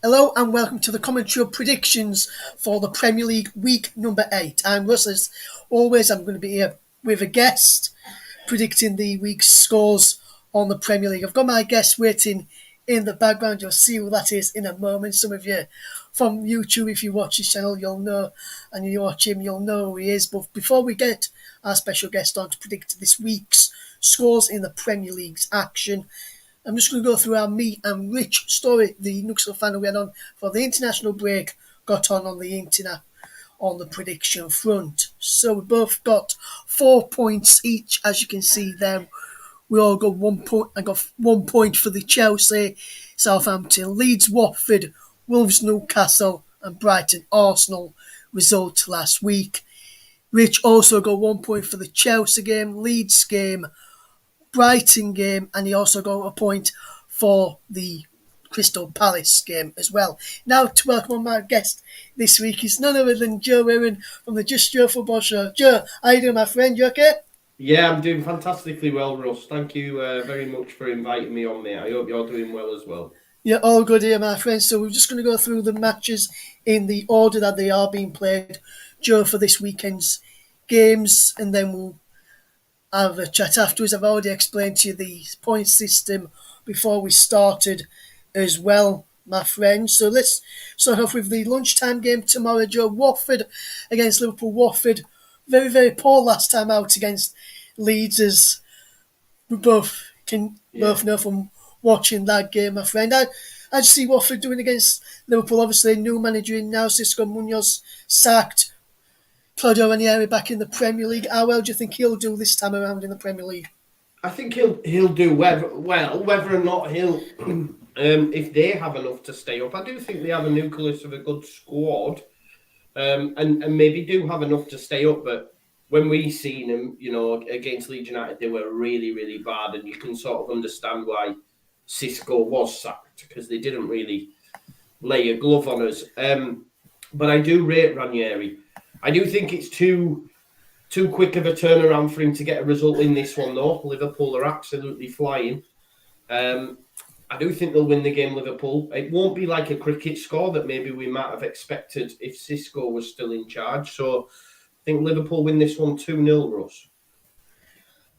Hello and welcome to the commentary predictions for the Premier League week number 8. I'm Russ. As always, I'm going to be here with a guest predicting the week's scores on the Premier League. I've got my guest waiting in the background. You'll see who that is in a moment. Some of you from YouTube, if you watch this channel, you'll know, and you watch him, you'll know who he is. But before we get our special guest on to predict this week's scores in the Premier League's action, I'm just going to go through our me and Rich story. The Nuxel fan we had on for the international break got on the internet on the prediction front. So we both got 4 points each, as you can see there. We all got 1 point. I got 1 point for the Chelsea, Southampton, Leeds, Watford, Wolves, Newcastle, and Brighton, Arsenal result last week. Rich also got 1 point for the Chelsea game, Leeds game, Brighton game, and he also got a point for the Crystal Palace game as well. Now to welcome on my guest this week is none other than Joe Wainman from the Just Joe Football Show. Joe, how you doing, my friend? You okay? Yeah, I'm doing fantastically well, Russ. Thank you very much for inviting me on, mate. I hope you're doing well as well. Yeah, all good here, my friend. So we're just going to go through the matches in the order that they are being played, Joe, for this weekend's games, and then we'll have a chat afterwards. I've already explained to you the point system before we started as well, my friend. So let's start off with the lunchtime game tomorrow, Joe. Watford against Liverpool. Watford, very, very poor last time out against Leeds, as we both know from watching that game, my friend. I just see Watford doing against Liverpool. Obviously, new manager in now, Cisco Munoz sacked. Claudio Ranieri back in the Premier League. How well do you think he'll do this time around in the Premier League? I think he'll do whether or not he'll if they have enough to stay up. I do think they have a nucleus of a good squad, and maybe do have enough to stay up. But when we seen them, against Leeds United, they were really, really bad, and you can sort of understand why Cisco was sacked, because they didn't really lay a glove on us. But I do rate Ranieri. I do think it's too quick of a turnaround for him to get a result in this one, though. Liverpool are absolutely flying. I do think they'll win the game, Liverpool. It won't be like a cricket score that maybe we might have expected if Cisco was still in charge. So I think Liverpool win this one 2-0, Russ.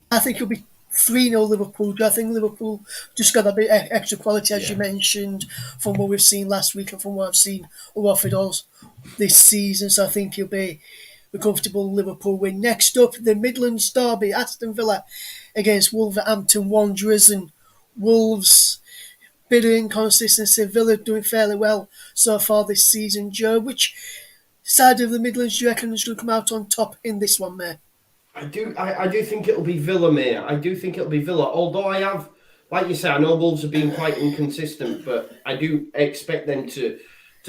I think it'll be 3-0 Liverpool. I think Liverpool just got a bit extra quality, as you mentioned, from what we've seen last week and from what I've seen of Watford this season. So I think it'll be a comfortable Liverpool win. Next up, the Midlands derby, Aston Villa against Wolverhampton Wanderers, and Wolves, bit of inconsistency. Villa doing fairly well so far this season. Joe, which side of the Midlands do you reckon is going to come out on top in this one, mate? I do think it'll be Villa, mate. I do think it'll be Villa. Although I have, like you say, I know Wolves have been quite inconsistent, but I do expect them to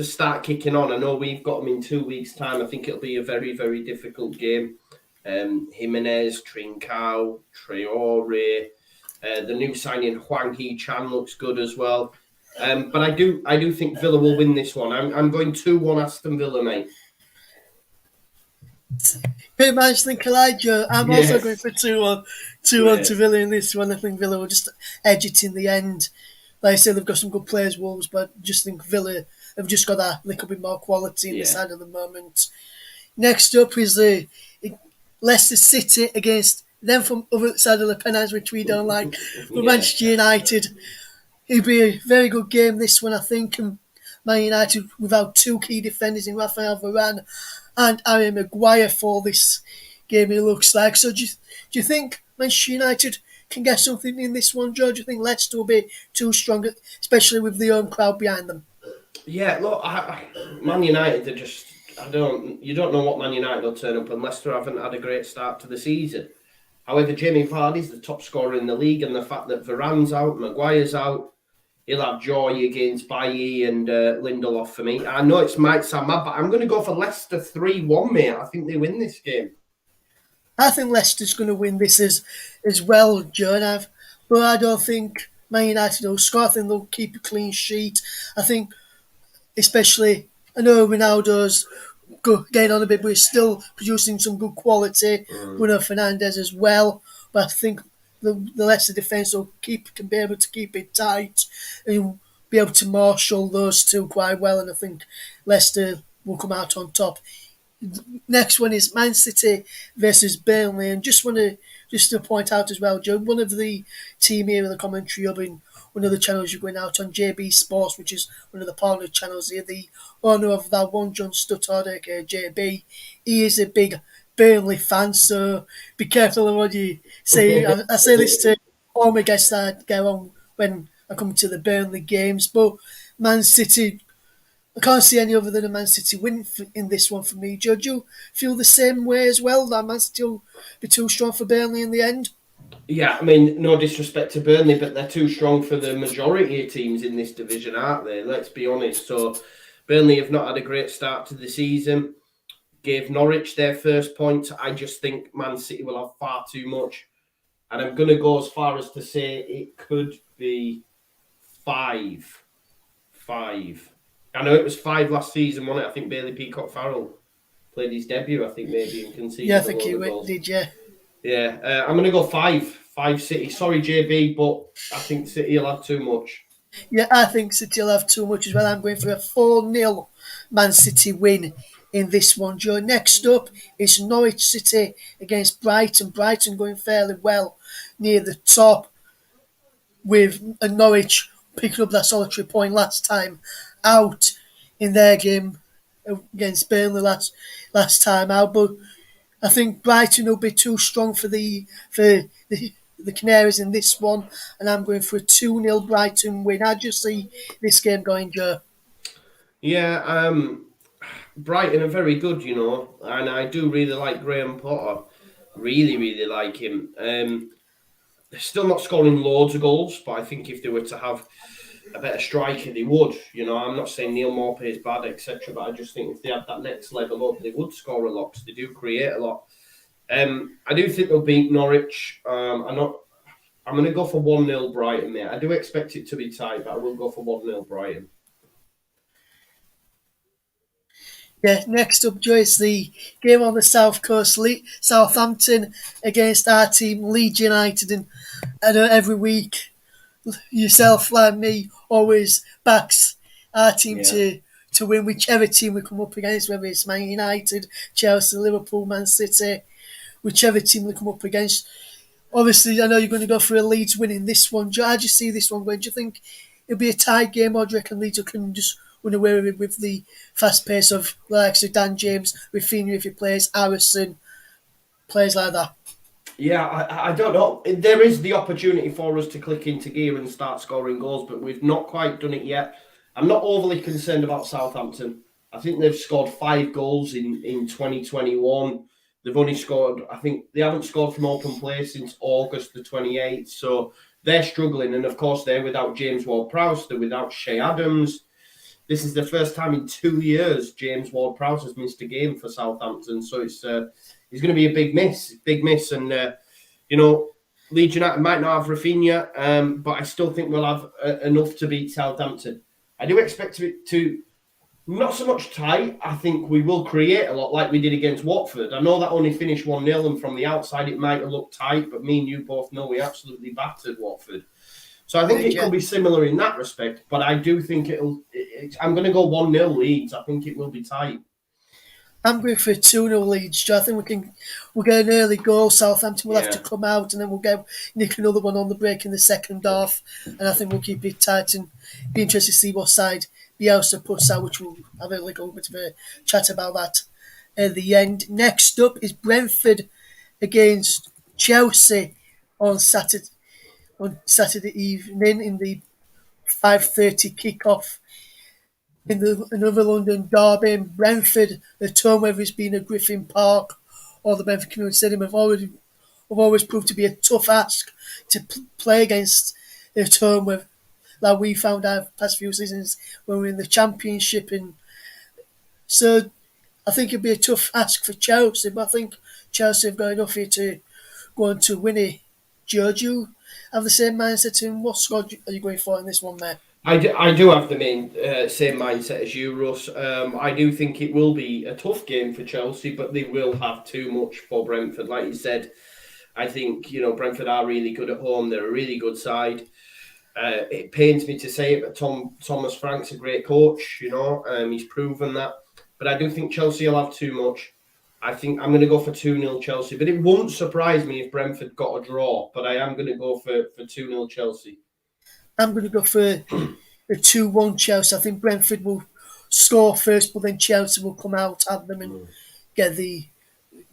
start kicking on. I know we've got them in 2 weeks' time. I think it'll be a very, very difficult game. Jimenez, Trincao, Traore, the new signing Huang Hee-chan looks good as well. But I do think Villa will win this one. I'm going 2-1 Aston Villa, mate. Pretty much think alike, Joe. I'm also going for 2-1. 2-1 to Great. Villa in this one. I think Villa will just edge it in the end. Like I said, they've got some good players, Wolves, but I just think Villa have just got that little bit more quality in the Yeah. side at the moment. Next up is the Leicester City against them from other side of the pennines, which we don't like. But Yeah. Manchester United. It'll be a very good game, this one, I think. And Man United without two key defenders in Rafael Varane and Harry Maguire for this game, it looks like. So do you think Manchester United can get something in this one, Joe? Do you think Leicester will be too strong, especially with the home crowd behind them? Yeah, look, Man United are just, you don't know what Man United will turn up, and Leicester haven't had a great start to the season. However, Jamie Vardy's the top scorer in the league, and the fact that Varane's out, Maguire's out, he'll have joy against Bailly and Lindelof for me. I know it might sound mad, but I'm going to go for Leicester 3-1, mate. I think they win this game. I think Leicester's going to win this as well, Joe. But I don't think Man United will score. I think they'll keep a clean sheet. I think, especially, I know Ronaldo's getting on a bit, but he's still producing some good quality. Bruno Fernandes as well. But I think the Leicester defence can be able to keep it tight. And be able to marshal those two quite well, and I think Leicester will come out on top. Next one is Man City versus Burnley, and just to point out as well, Joe, one of the team here in the commentary hub in one of the channels you're going out on, JB Sports, which is one of the partner channels here, the owner of that one, John Stuttard, JB, he is a big Burnley fan, so be careful of what you say. I say this to all my guests that I get on when I come to the Burnley games, but Man City, I can't see any other than a Man City win in this one for me. Joe, do you feel the same way as well, that Man City will be too strong for Burnley in the end? Yeah, I mean, no disrespect to Burnley, but they're too strong for the majority of teams in this division, aren't they? Let's be honest. So, Burnley have not had a great start to the season. Gave Norwich their first point. I just think Man City will have far too much. And I'm going to go as far as to say it could be 5. 5. I know it was 5 last season, wasn't it? I think Bailey Peacock-Farrell played his debut, I think, maybe, and Yeah, I conceded a think load he of goals. did, yeah. Yeah, I'm going to go 5. 5 City. Sorry, JB, but I think City will have too much. Yeah, I think City will have too much as well. I'm going for a 4-0 Man City win in this one, Joe. Next up is Norwich City against Brighton. Brighton going fairly well near the top, with Norwich picking up that solitary point last time out in their game against Burnley last time out. But I think Brighton will be too strong for the Canaries in this one, and I'm going for a 2-0 Brighton win. I just see this game going, Joe. Yeah, Brighton are very good, and I do really like Graham Potter. Really, really like him. They're still not scoring loads of goals, but I think if they were to have a better striker, they would. I'm not saying Neil Maupay is bad, etc., but I just think if they had that next level up, they would score a lot because they do create a lot. I do think they'll beat Norwich. I'm going to go for 1-0 Brighton, mate. I do expect it to be tight, but I will go for 1-0 Brighton. Yeah, next up, Joe, is the game on the South Coast, Southampton against our team, Leeds United. And I know every week, yourself, like me, always backs our team Yeah. to win whichever team we come up against, whether it's Man United, Chelsea, Liverpool, Man City, whichever team we come up against. Obviously, I know you're going to go for a Leeds winning this one. Joe, how do you see this one going? Do you think it'll be a tight game, or do you reckon Leeds can just run away with it with the fast pace of likes of Dan James, Rafinha if he plays, Harrison, players like that? Yeah, I don't know. There is the opportunity for us to click into gear and start scoring goals, but we've not quite done it yet. I'm not overly concerned about Southampton. I think they've scored 5 goals in 2021. They've only scored, I think they haven't scored from open play since August the 28th. So they're struggling. And of course, they're without James Ward-Prowse. They're without Shea Adams. This is the first time in 2 years James Ward-Prowse has missed a game for Southampton. So it's going to be a big miss. And, Leeds United might not have Rafinha, but I still think we'll have enough to beat Southampton. I do expect it to not so much tight. I think we will create a lot like we did against Watford. I know that only finished 1-0, and from the outside it might have looked tight, but me and you both know we absolutely battered Watford. So I think it could be similar in that respect, but I do think I'm going to go 1-0 Leeds. I think it will be tight. I'm going for a 2-0 Leeds. I think we'll get an early goal. Southampton will have to come out, and then we'll nick another one on the break in the second half. And I think we'll keep it tight and be interested to see what side Bielsa puts out, which we'll have a little bit of a chat about that at the end. Next up is Brentford against Chelsea on Saturday evening in the 5:30 kickoff. In another London derby, in Brentford, the term whether it's been at Griffin Park or the Brentford Community Stadium have always proved to be a tough ask to play against a term with, like we found out past few seasons when we were in the Championship. And so I think it'd be a tough ask for Chelsea, but I think Chelsea have got enough here to go on to win it. Joe, do you have the same mindset in what squad are you going for in this one, mate? I do have the same mindset as you, Russ. I do think it will be a tough game for Chelsea, but they will have too much for Brentford. Like you said, I think Brentford are really good at home. They're a really good side. It pains me to say it, but Thomas Frank's a great coach. He's proven that. But I do think Chelsea will have too much. I think I'm going to go for 2-0 Chelsea. But it won't surprise me if Brentford got a draw. But I am going to go for 2-0 Chelsea. I'm going to go for a 2-1 Chelsea. I think Brentford will score first, but then Chelsea will come out at them and get the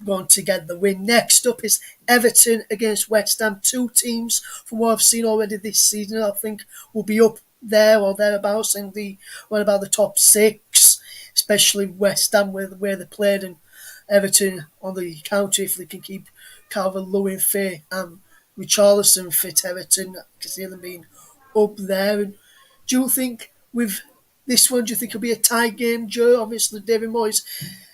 want to get the win. Next up is Everton against West Ham. Two teams, from what I've seen already this season, I think will be up there or thereabouts in the about the top six, especially West Ham where they played, and Everton on the counter if they can keep Calvert-Lewin fit and Richarlison fit. Everton, I can see them being up there. And do you think with this one, do you think it'll be a tie game, Joe? Obviously, David Moyes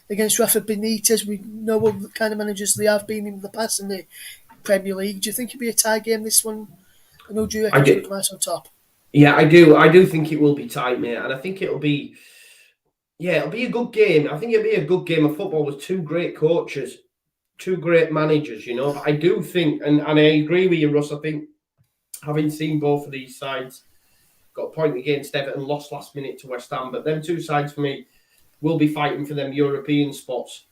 against Rafa Benitez. We know what the kind of managers they have been in the past in the Premier League. Do you think it'll be a tie game, this one? And who do you reckon's going to come out on top? Yeah, I do. I do think it will be tight, mate. And I think it'll be a good game. I think it'll be a good game of football with two great coaches, two great managers, But I do think, and I agree with you, Russ, I think having seen both of these sides, got a point against Everton, lost last minute to West Ham, but them two sides for me will be fighting for them European spots.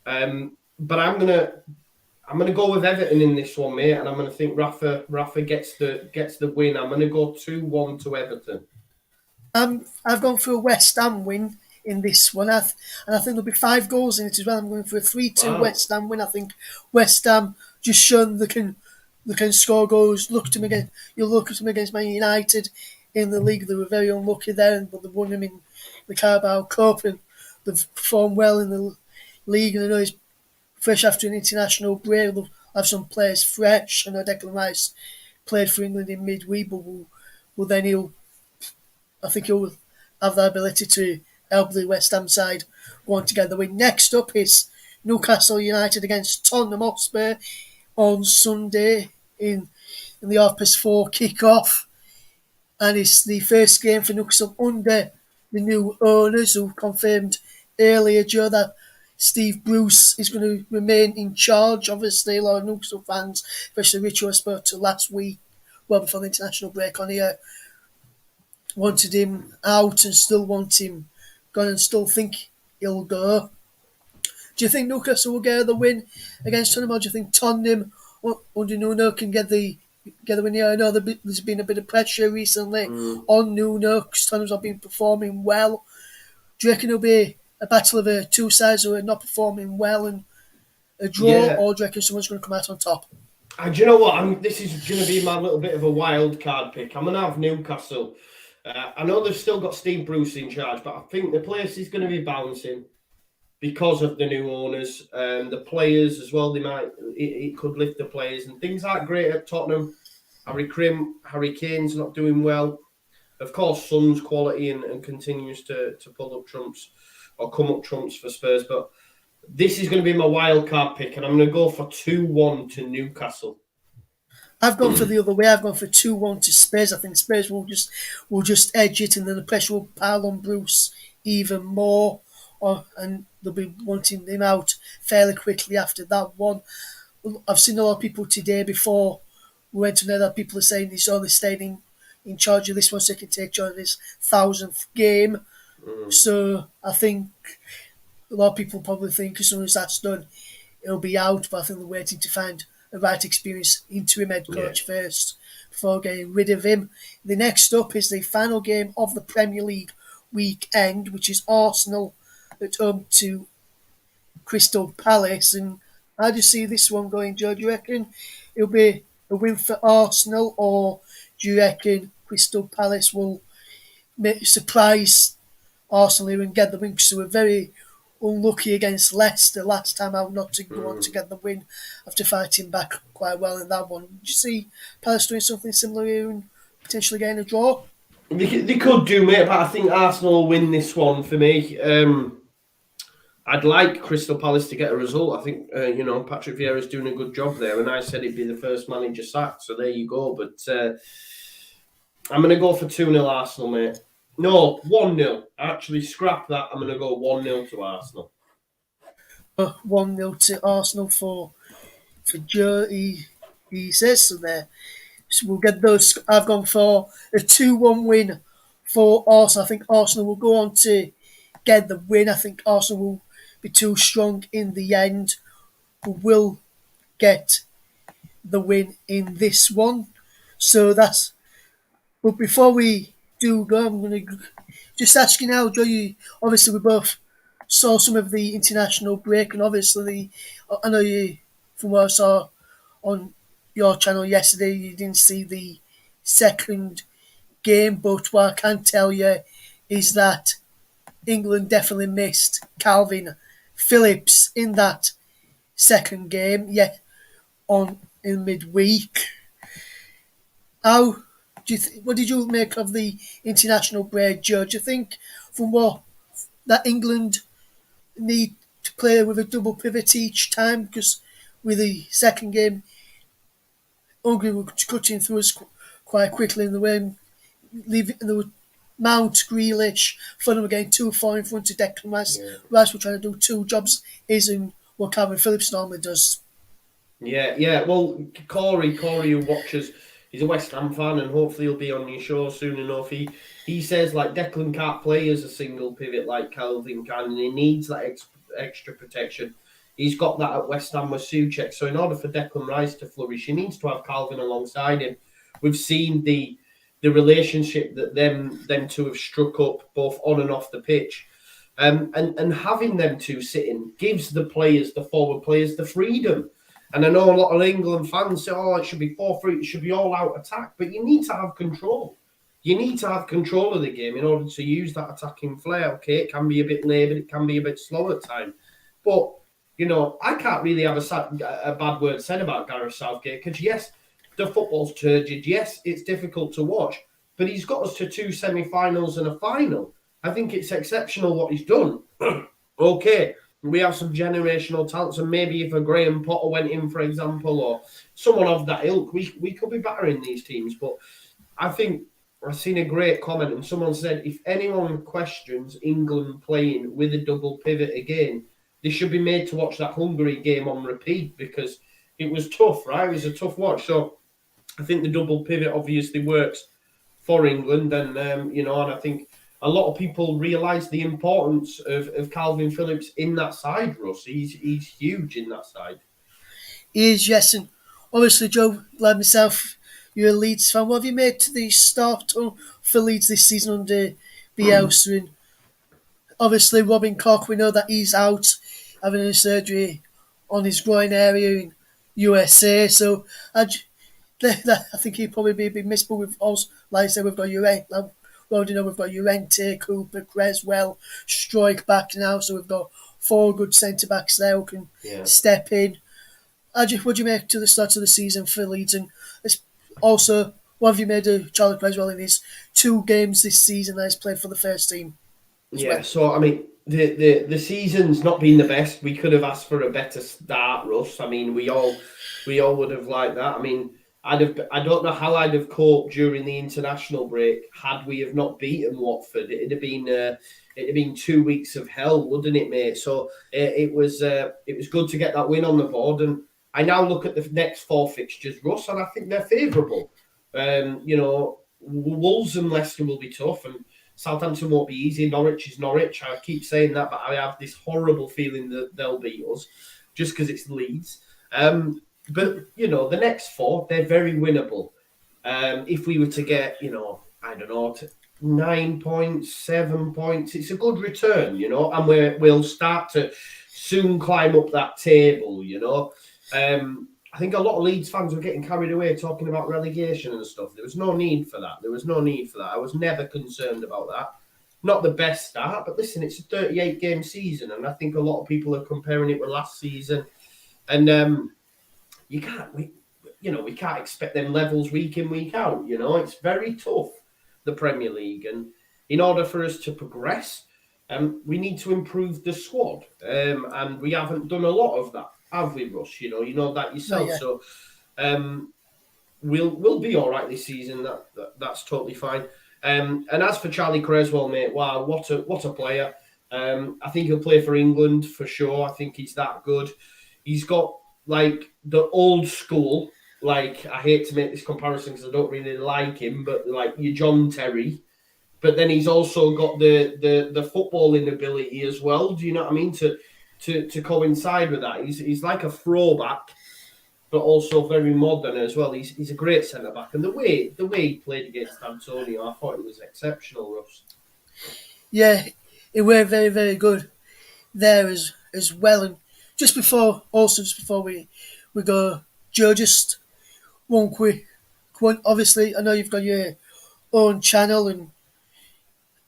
But I'm gonna go with Everton in this one, mate, and I'm gonna think Rafa gets the win. I'm gonna go 2-1 to Everton. I've gone for a West Ham win in this one, and I think there'll be 5 goals in it as well. I'm going for a 3-2 West Ham win. I think West Ham just shown they can score goals. Look at them against Man United in the league. They were very unlucky there, but they won them in the Carabao Cup, and they've performed well in the league. And I know it's fresh after an international break. They'll have some players fresh. I know Declan Rice played for England in midweek, but I think he'll have the ability to help the West Ham side go on to get the win. Next up is Newcastle United against Tottenham Hotspur on Sunday in the 4:30 kick-off. And it's the first game for Newcastle under the new owners, who confirmed earlier, Joe, that Steve Bruce is going to remain in charge. Obviously, a lot of Newcastle fans, especially Richard I spoke to last week, well before the international break on here, wanted him out and still want him gone and still think he'll go. Do you think Newcastle will get the win against Tottenham, or do you think Tottenham under Nuno can get the win here? I know there's been a bit of pressure recently on Nuno because Tottenham's not been performing well. Do you reckon it'll be a battle of two sides who are not performing well and a draw, or do you reckon someone's going to come out on top? Do you know what? This is going to be my little bit of a wild card pick. I'm going to have Newcastle. I know they've still got Steve Bruce in charge, but I think the place is going to be bouncing because of the new owners. The players as well, it could lift the players, and things aren't great at Tottenham. Harry Kane's not doing well. Of course, Son's quality and continues to pull up trumps or come up trumps for Spurs, but this is going to be my wild card pick, and I'm going to go for 2-1 to Newcastle. I've gone for the other way. I've gone for 2-1 to Spurs. I think Spurs will just edge it, and then the pressure will pile on Bruce even more, and they'll be wanting him out fairly quickly after that one. I've seen a lot of people today before we went to know that people are saying he's only staying in charge of this one so he can take charge of his 1,000th game. So I think a lot of people probably think as soon as that's done, it'll be out, but I think they're waiting to find a right experienced interim head coach first before getting rid of him. The next up is the final game of the Premier League weekend, which is Arsenal at home to Crystal Palace. And how do you see this one going, Joe? Do you reckon it'll be a win for Arsenal, or do you reckon Crystal Palace will surprise Arsenal here and get the win? Because they were very unlucky against Leicester last time out not to go on to get the win after fighting back quite well in that one. Do you see Palace doing something similar here and potentially getting a draw? They could do, mate, but I think Arsenal will win this one for me. I'd like Crystal Palace to get a result. I think, Patrick Vieira's doing a good job there, and I said it'd be the first manager sacked, so there you go. But I'm going to go for 2-0 Arsenal, mate. No, 1-0. Actually, scrap that. I'm going to go 1-0 to Arsenal. 1-0 to Arsenal for Joe. He says so there. So we'll get those. I've gone for a 2-1 win for Arsenal. I think Arsenal will go on to get the win. I think Arsenal will be too strong in the end. We will get the win in this one. So that's. But before we do go, I'm going to just ask you now, Joe. Obviously, we both saw some of the international break, and obviously, I know you, from what I saw on your channel yesterday, you didn't see the second game, but what I can tell you is that England definitely missed Calvin Phillips in that second game, yet on in midweek. How what did you make of the international break, Joe? Do you think from what that England need to play with a double pivot each time? Because with the second game, Hungary were cutting through us quite quickly in the way, leaving the Mount, Grealish, Fulham were getting too far in front of Declan Rice. Yeah. Rice were trying to do two jobs, isn't what Calvin Phillips normally does. Yeah. Well, Corey, who watches, he's a West Ham fan, and hopefully he'll be on your show soon enough. He says like Declan can't play as a single pivot like Calvin can, and he needs that extra protection. He's got that at West Ham with Souček. So in order for Declan Rice to flourish, he needs to have Calvin alongside him. We've seen the relationship that them two have struck up both on and off the pitch. And having them two sitting gives the forward players, the freedom. And I know a lot of England fans say, it should be 4-3, it should be all-out attack. But you need to have control. You need to have control of the game in order to use that attacking flair. Okay, it can be a bit laboured, it can be a bit slow at times. But, I can't really have a bad word said about Gareth Southgate because, yes, the football's turgid. Yes, it's difficult to watch. But he's got us to 2 semi-finals and a final. I think it's exceptional what he's done. Okay, we have some generational talents, and maybe if a Graham Potter went in, for example, or someone of that ilk, we could be better in these teams. But I think I've seen a great comment, and someone said, if anyone questions England playing with a double pivot again, they should be made to watch that Hungary game on repeat because it was tough, right? It was a tough watch. So I think the double pivot obviously works for England, and and I think a lot of people realise the importance of Calvin Phillips in that side, Russ. He's huge in that side. He is, yes, and obviously, Joe, like myself, you're a Leeds fan. What have you made to the start for Leeds this season under Bielsa? And obviously, Robin Koch, we know that he's out having a surgery on his groin area in USA. So I think he'd probably be a big miss. But we've also, like I said, we've got Llorente. We already know we've got Llorente, Cooper, Creswell, Struijk back now. So we've got 4 good centre backs there who can step in. What do you make to the start of the season for Leeds? And also, what have you made of Charlie Creswell in his 2 games this season that he's played for the first team? Yeah, so I mean, the season's not been the best. We could have asked for a better start, Russ. I mean, we all would have liked that. I mean, I don't know how I'd have coped during the international break had we have not beaten Watford. It'd have been 2 weeks of hell, wouldn't it, mate? So it was good to get that win on the board, and I now look at the next 4 fixtures, Russ, and I think they're favourable. Wolves and Leicester will be tough, and Southampton won't be easy. Norwich is Norwich. I keep saying that, but I have this horrible feeling that they'll beat us just because it's Leeds. But, the next 4, they're very winnable. If we were to get, 9 points, 7 points, it's a good return, and we'll start to soon climb up that table, I think a lot of Leeds fans were getting carried away talking about relegation and stuff. There was no need for that. I was never concerned about that. Not the best start, but listen, it's a 38-game season, and I think a lot of people are comparing it with last season. And we can't expect them levels week in, week out. It's very tough, the Premier League, and in order for us to progress, we need to improve the squad, and we haven't done a lot of that. Have we, Russ? You know that yourself. Yeah. So we'll be all right this season. That's totally fine. And as for Charlie Creswell, mate, wow, what a player. I think he'll play for England for sure. I think he's that good. He's got like the old school like, I hate to make this comparison because I don't really like him, but like your John Terry. But then he's also got the footballing ability as well. Do you know what I mean? To coincide with that, he's like a throwback, but also very modern as well. He's a great centre back, and the way he played against Antonio, I thought it was exceptional, Russ. Yeah, it were very, very good there as well. And just before we go, Joe, just one quick one. Obviously, I know you've got your own channel and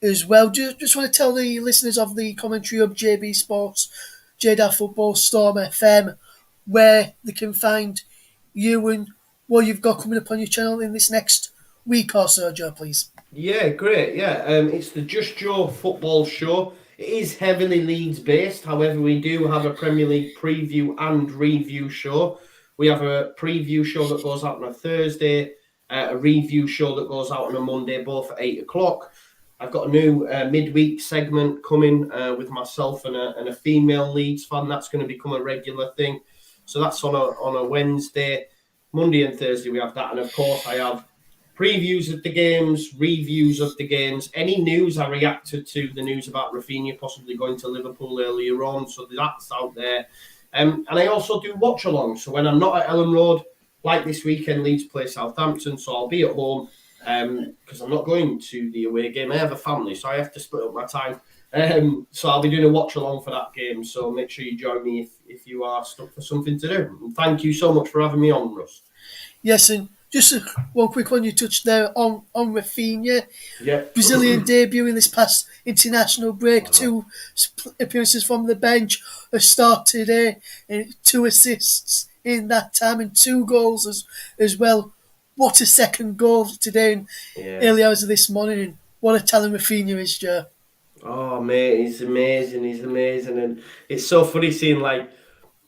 as well. Just want to tell the listeners of the commentary of JB Sports, JDA Football, Storm FM, where they can find you and what you've got coming up on your channel in this next week or so, Joe, please. Yeah, great. Yeah, it's the Just Joe Football Show. It is heavily Leeds based. However, we do have a Premier League preview and review show. We have a preview show that goes out on a Thursday, a review show that goes out on a Monday, both at 8 o'clock. I've got a new midweek segment coming with myself and a female Leeds fan. That's going to become a regular thing. So that's on a Wednesday. Monday and Thursday we have that. And of course, I have previews of the games, reviews of the games, any news. I reacted to the news about Rafinha possibly going to Liverpool earlier on, so that's out there. And I also do watch along. So when I'm not at Ellen Road, like this weekend, Leeds play Southampton, so I'll be at home because I'm not going to the away game. I have a family, so I have to split up my time. So I'll be doing a watch along for that game. So make sure you join me if you are stuck for something to do. And thank you so much for having me on, Russ. Yes, and just one quick one you touched there on Rafinha. Yeah. Brazilian debut in this past international break, two appearances from the bench, a start today, and 2 assists in that time, and 2 goals as well. What a second goal today in early hours of this morning, and what a talent Rafinha is, Joe. Oh, mate, he's amazing. He's amazing. And it's so funny seeing like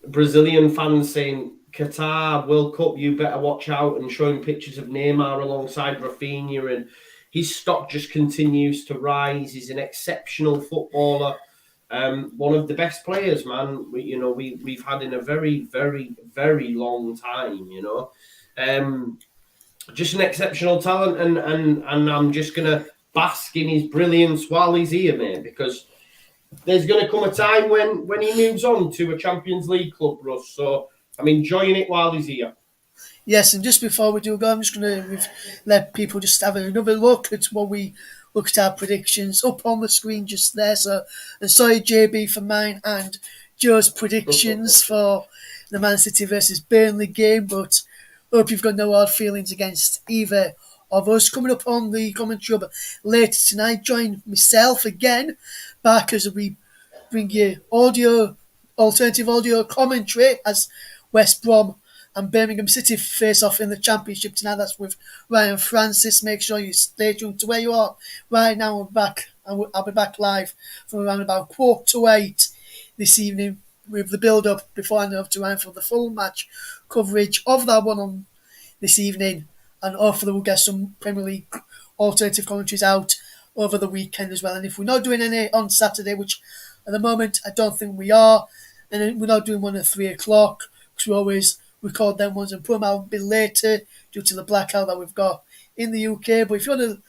Brazilian fans saying, Qatar World Cup, you better watch out, and showing pictures of Neymar alongside Rafinha. And his stock just continues to rise. He's an exceptional footballer. One of the best players, man. We've had in a very, very, very long time, just an exceptional talent, and I'm just gonna bask in his brilliance while he's here, mate, because there's going to come a time when he moves on to a Champions League club, Russ. So I'm enjoying it while he's here. Yes, and just before we do go, I'm just going to let people just have another look at what we look at our predictions up on the screen just there. So, and sorry, JB, for mine and Joe's predictions for the Man City versus Burnley game, but hope you've got no hard feelings against either of us. Coming up on the commentary later tonight, join myself again back as we bring you alternative audio commentary as West Brom and Birmingham City face off in the Championship tonight. That's with Ryan Francis. Make sure you stay tuned to where you are right now. We're back, and I'll be back live from around about 7:45 this evening with the build-up before I hand over to Ryan for the full match coverage of that one on this evening, and hopefully we'll get some Premier League alternative commentaries out over the weekend as well. And if we're not doing any on Saturday, which at the moment I don't think we are, and we're not doing one at 3 o'clock, because we always record them ones and put them out a bit later due to the blackout that we've got in the UK. But if you want to,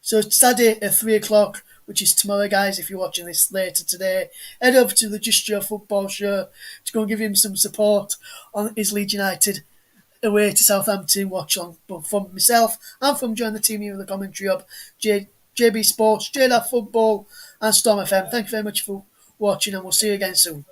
so Saturday at 3 o'clock, which is tomorrow, guys, if you're watching this later today, head over to the Just Joe Football Show to go and give him some support on his Leeds United away to Southampton watch on. But from myself and from joining the team here in the commentary of JB Sports, JDA Football and Storm FM, thank you very much for watching, and we'll see you again soon.